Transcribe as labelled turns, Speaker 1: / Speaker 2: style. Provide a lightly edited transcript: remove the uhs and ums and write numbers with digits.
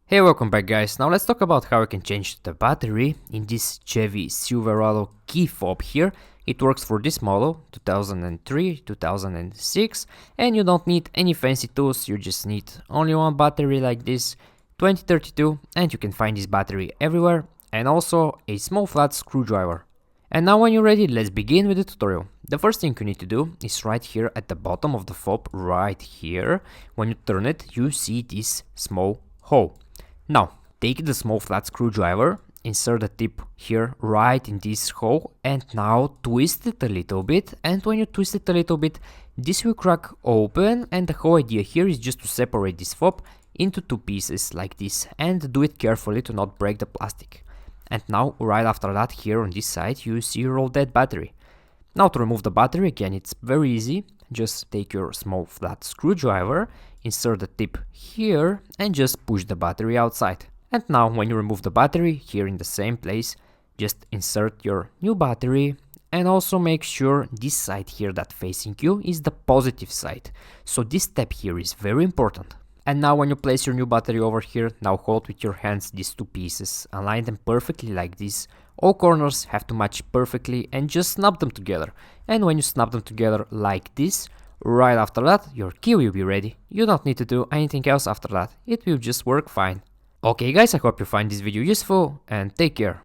Speaker 1: Hey, welcome back guys. Now let's talk about how you can change the battery in this Chevy Silverado key fob here. It works for this model, 2003, 2006, and you don't need any fancy tools, you just need only one battery like this, 2032, and you can find this battery everywhere, and also a small flat screwdriver. And now when you're ready, let's begin with the tutorial. The first thing you need to do is right here at the bottom of the fob, right here. When you turn it, you see this small hole. Now, take the small flat screwdriver, insert the tip here right in this hole, and now twist it a little bit, and when you twist it a little bit, this will crack open, and the whole idea here is just to separate this fob into two pieces like this, and do it carefully to not break the plastic. And now, right after that, here on this side, you see your old dead battery. Now to remove the battery, again, it's very easy. Just take your small flat screwdriver, insert the tip here, and just push the battery outside. And now when you remove the battery, here in the same place, just insert your new battery, and also make sure this side here that facing you is the positive side. So this step here is very important. And now when you place your new battery over here, now hold with your hands these two pieces, align them perfectly like this. All corners have to match perfectly and just snap them together. And when you snap them together like this, right after that, your key will be ready. You don't need to do anything else after that, it will just work fine. Okay guys, I hope you find this video useful and take care.